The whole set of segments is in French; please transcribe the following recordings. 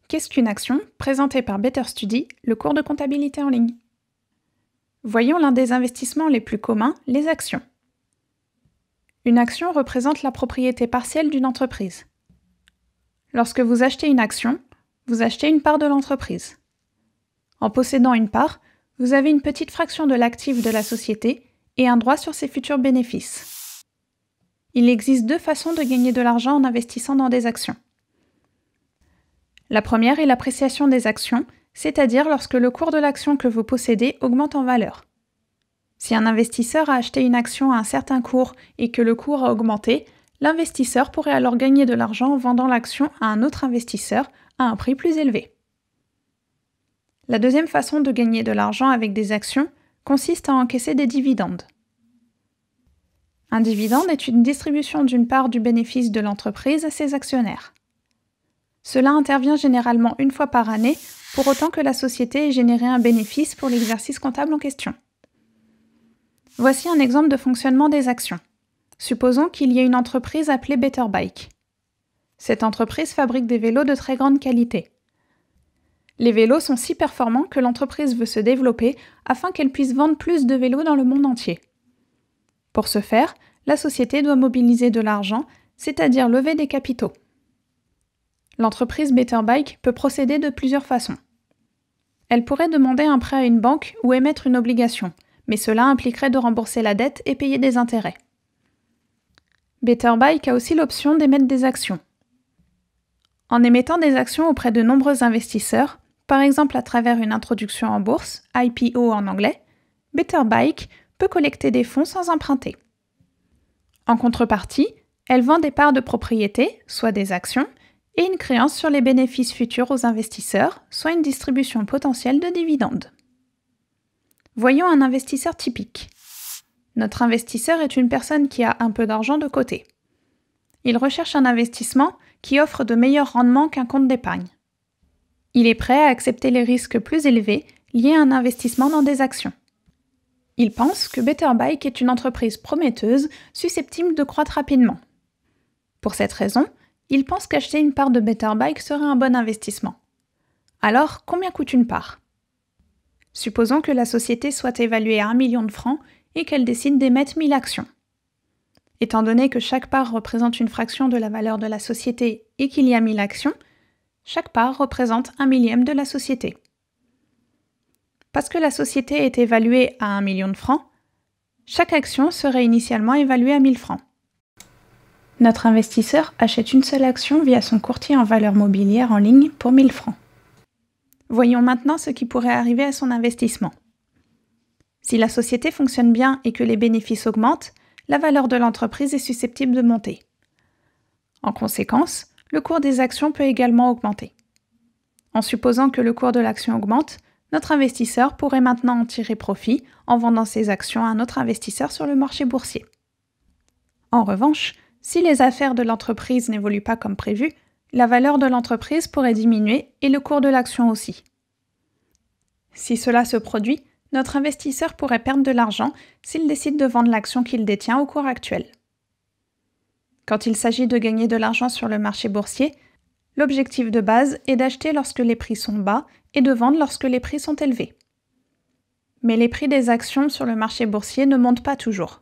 Qu'est-ce qu'une action? Présenté par Better Study, le cours de comptabilité en ligne. Voyons l'un des investissements les plus communs, les actions. Une action représente la propriété partielle d'une entreprise. Lorsque vous achetez une action, vous achetez une part de l'entreprise. En possédant une part, vous avez une petite fraction de l'actif de la société et un droit sur ses futurs bénéfices. Il existe deux façons de gagner de l'argent en investissant dans des actions. La première est l'appréciation des actions, c'est-à-dire lorsque le cours de l'action que vous possédez augmente en valeur. Si un investisseur a acheté une action à un certain cours et que le cours a augmenté, l'investisseur pourrait alors gagner de l'argent en vendant l'action à un autre investisseur à un prix plus élevé. La deuxième façon de gagner de l'argent avec des actions consiste à encaisser des dividendes. Un dividende est une distribution d'une part du bénéfice de l'entreprise à ses actionnaires. Cela intervient généralement une fois par année, pour autant que la société ait généré un bénéfice pour l'exercice comptable en question. Voici un exemple de fonctionnement des actions. Supposons qu'il y ait une entreprise appelée Better Bike. Cette entreprise fabrique des vélos de très grande qualité. Les vélos sont si performants que l'entreprise veut se développer afin qu'elle puisse vendre plus de vélos dans le monde entier. Pour ce faire, la société doit mobiliser de l'argent, c'est-à-dire lever des capitaux. L'entreprise Better Bike peut procéder de plusieurs façons. Elle pourrait demander un prêt à une banque ou émettre une obligation, mais cela impliquerait de rembourser la dette et payer des intérêts. Better Bike a aussi l'option d'émettre des actions. En émettant des actions auprès de nombreux investisseurs, par exemple à travers une introduction en bourse, IPO en anglais, Better Bike peut collecter des fonds sans emprunter. En contrepartie, elle vend des parts de propriété, soit des actions, et une créance sur les bénéfices futurs aux investisseurs, soit une distribution potentielle de dividendes. Voyons un investisseur typique. Notre investisseur est une personne qui a un peu d'argent de côté. Il recherche un investissement qui offre de meilleurs rendements qu'un compte d'épargne. Il est prêt à accepter les risques plus élevés liés à un investissement dans des actions. Il pense que Better Bike est une entreprise prometteuse, susceptible de croître rapidement. Pour cette raison, il pense qu'acheter une part de Better Bike serait un bon investissement. Alors, combien coûte une part? Supposons que la société soit évaluée à 1 million de francs et qu'elle décide d'émettre 1000 actions. Étant donné que chaque part représente une fraction de la valeur de la société et qu'il y a 1000 actions, chaque part représente 1 millième de la société. Parce que la société est évaluée à 1 million de francs, chaque action serait initialement évaluée à 1000 francs. Notre investisseur achète une seule action via son courtier en valeurs mobilières en ligne pour 1000 francs. Voyons maintenant ce qui pourrait arriver à son investissement. Si la société fonctionne bien et que les bénéfices augmentent, la valeur de l'entreprise est susceptible de monter. En conséquence, le cours des actions peut également augmenter. En supposant que le cours de l'action augmente, notre investisseur pourrait maintenant en tirer profit en vendant ses actions à un autre investisseur sur le marché boursier. En revanche, si les affaires de l'entreprise n'évoluent pas comme prévu, la valeur de l'entreprise pourrait diminuer et le cours de l'action aussi. Si cela se produit, notre investisseur pourrait perdre de l'argent s'il décide de vendre l'action qu'il détient au cours actuel. Quand il s'agit de gagner de l'argent sur le marché boursier, l'objectif de base est d'acheter lorsque les prix sont bas et de vendre lorsque les prix sont élevés. Mais les prix des actions sur le marché boursier ne montent pas toujours.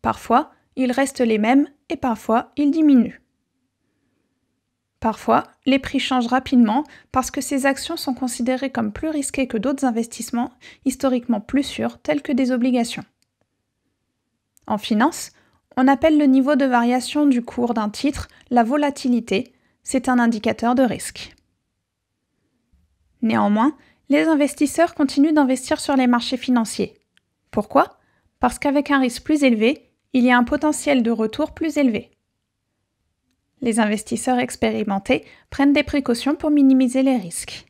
Parfois, ils restent les mêmes et parfois, ils diminuent. Parfois, les prix changent rapidement parce que ces actions sont considérées comme plus risquées que d'autres investissements historiquement plus sûrs tels que des obligations. En finance, on appelle le niveau de variation du cours d'un titre la volatilité, c'est un indicateur de risque. Néanmoins, les investisseurs continuent d'investir sur les marchés financiers. Pourquoi? Parce qu'avec un risque plus élevé, il y a un potentiel de retour plus élevé. Les investisseurs expérimentés prennent des précautions pour minimiser les risques.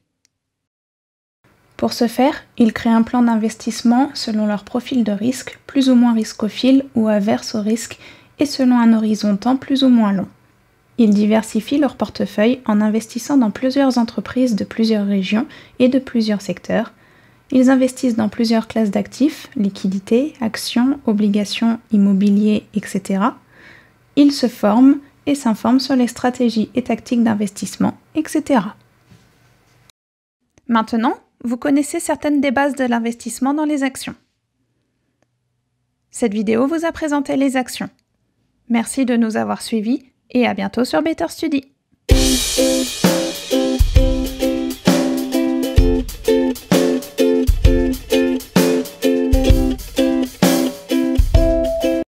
Pour ce faire, ils créent un plan d'investissement selon leur profil de risque, plus ou moins riscophile ou averse au risque, et selon un horizon temps plus ou moins long. Ils diversifient leur portefeuille en investissant dans plusieurs entreprises de plusieurs régions et de plusieurs secteurs. Ils investissent dans plusieurs classes d'actifs, liquidités, actions, obligations, immobilier, etc. Ils se forment et s'informent sur les stratégies et tactiques d'investissement, etc. Maintenant, vous connaissez certaines des bases de l'investissement dans les actions. Cette vidéo vous a présenté les actions. Merci de nous avoir suivis et à bientôt sur Better Study.